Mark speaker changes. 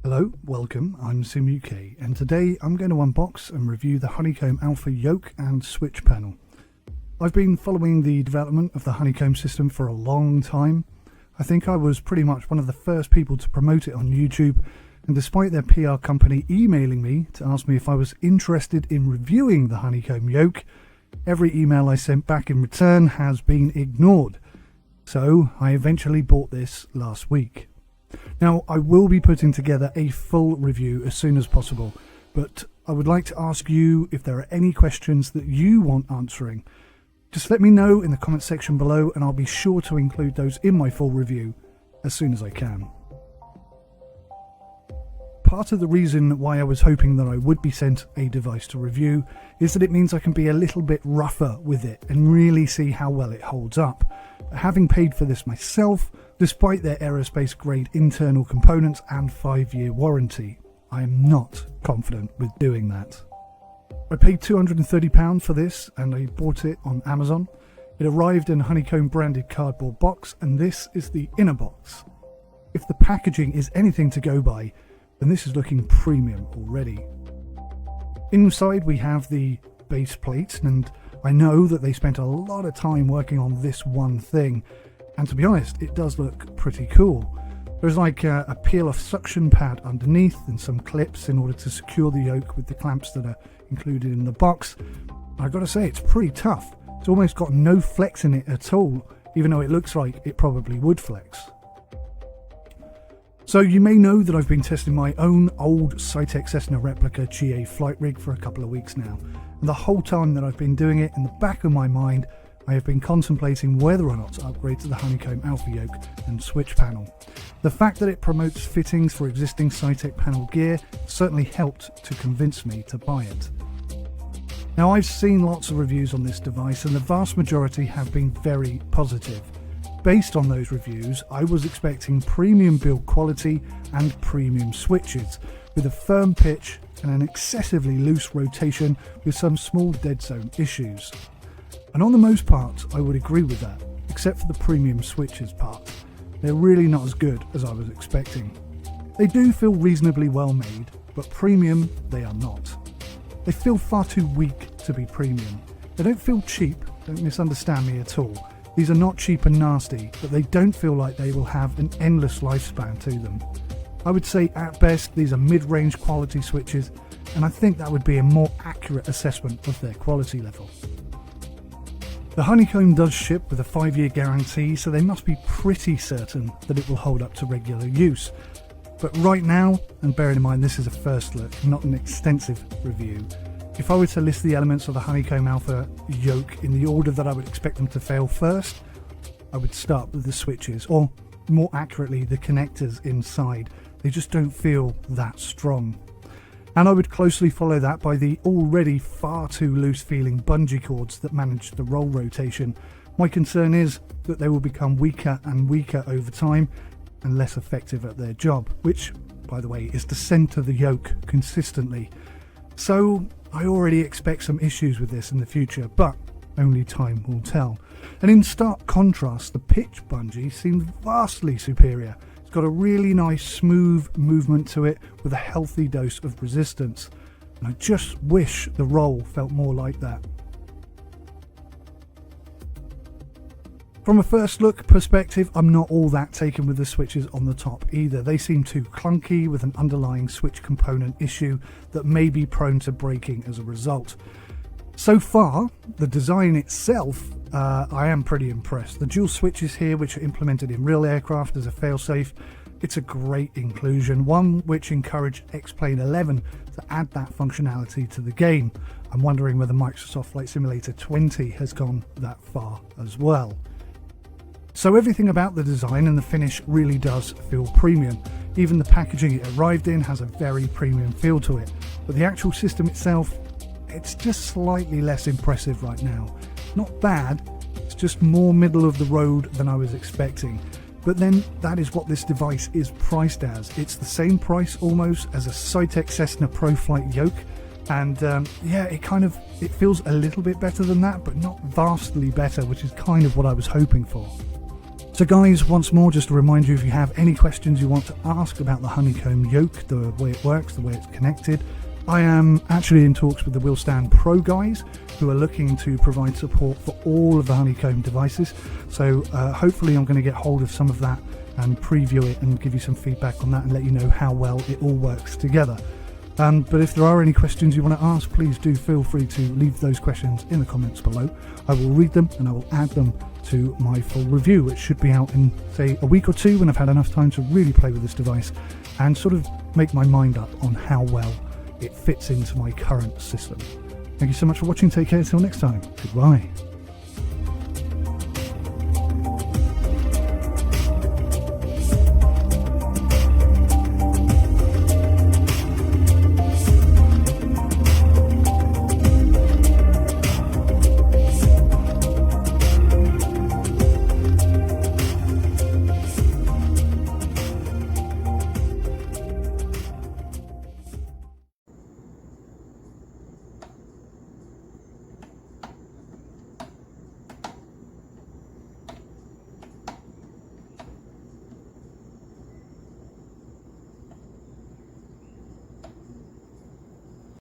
Speaker 1: Hello, welcome, I'm SimUK, and today I'm going to unbox and review the Honeycomb Alpha yoke and switch panel. I've been following the development of the Honeycomb system for a long time. I think I was pretty much one of the first people to promote it on YouTube, and despite their PR company emailing me to ask me if I was interested in reviewing the Honeycomb yoke, every email I sent back in return has been ignored. So I eventually bought this last week. Now, I will be putting together a full review as soon as possible, but I would like to ask you if there are any questions that you want answering. Just let me know in the comment section below and I'll be sure to include those in my full review as soon as I can. Part of the reason why I was hoping that I would be sent a device to review is that it means I can be a little bit rougher with it and really see how well it holds up. Having paid for this myself, despite their aerospace grade internal components and 5-year warranty, I am not confident with doing that. I paid £230 for this and I bought it on Amazon. It arrived in a Honeycomb branded cardboard box, and this is the inner box. If the packaging is anything to go by, then this is looking premium already. Inside we have the base plate, and I know that they spent a lot of time working on this one thing, and to be honest, it does look pretty cool. There's like a peel-off suction pad underneath and some clips in order to secure the yoke with the clamps that are included in the box. I've got to say, it's pretty tough. It's almost got no flex in it at all, even though it looks like it probably would flex. So you may know that I've been testing my own old Cytec Cessna replica GA flight rig for a couple of weeks now, and the whole time that I've been doing it, in the back of my mind I have been contemplating whether or not to upgrade to the Honeycomb Alpha yoke and switch panel. The fact that it promotes fittings for existing Cytec panel gear certainly helped to convince me to buy it. Now, I've seen lots of reviews on this device and the vast majority have been very positive. Based on those reviews, I was expecting premium build quality and premium switches with a firm pitch and an excessively loose rotation with some small dead zone issues. And on the most part, I would agree with that, except for the premium switches part. They're really not as good as I was expecting. They do feel reasonably well made, but premium they are not. They feel far too weak to be premium. They don't feel cheap, don't misunderstand me at all. These are not cheap and nasty, but they don't feel like they will have an endless lifespan to them. I would say at best these are mid-range quality switches, and I think that would be a more accurate assessment of their quality level. The Honeycomb does ship with a 5-year guarantee, so they must be pretty certain that it will hold up to regular use. But right now, and bearing in mind this is a first look, not an extensive review, if I were to list the elements of the Honeycomb Alpha yoke in the order that I would expect them to fail first, I would start with the switches, or more accurately the connectors inside. They just don't feel that strong. And I would closely follow that by the already far too loose feeling bungee cords that manage the roll rotation. My concern is that they will become weaker and weaker over time and less effective at their job, which, by the way, is to center the yoke consistently. So I already expect some issues with this in the future, but only time will tell. And in stark contrast, the pitch bungee seems vastly superior. It's got a really nice smooth movement to it with a healthy dose of resistance. And I just wish the roll felt more like that. From a first look perspective, I'm not all that taken with the switches on the top either. They seem too clunky with an underlying switch component issue that may be prone to breaking as a result. So far, the design itself, I am pretty impressed. The dual switches here, which are implemented in real aircraft as a failsafe, it's a great inclusion, one which encouraged X-Plane 11 to add that functionality to the game. I'm wondering whether Microsoft Flight Simulator 20 has gone that far as well. So everything about the design and the finish really does feel premium. Even the packaging it arrived in has a very premium feel to it. But the actual system itself, it's just slightly less impressive right now. Not bad, it's just more middle of the road than I was expecting. But then that is what this device is priced as. It's the same price almost as a Cytec Cessna ProFlight yoke. And yeah, it feels a little bit better than that, but not vastly better, which is kind of what I was hoping for. So guys, once more, just to remind you, if you have any questions you want to ask about the Honeycomb yoke, the way it works, the way it's connected, I am actually in talks with the Wheelstand Pro guys who are looking to provide support for all of the Honeycomb devices. So hopefully I'm going to get hold of some of that and preview it and give you some feedback on that and let you know how well it all works together. But if there are any questions you want to ask, please do feel free to leave those questions in the comments below. I will read them and I will add them to my full review, which should be out in, say, a week or two when I've had enough time to really play with this device and sort of make my mind up on how well it fits into my current system. Thank you so much for watching. Take care. Until next time. Goodbye.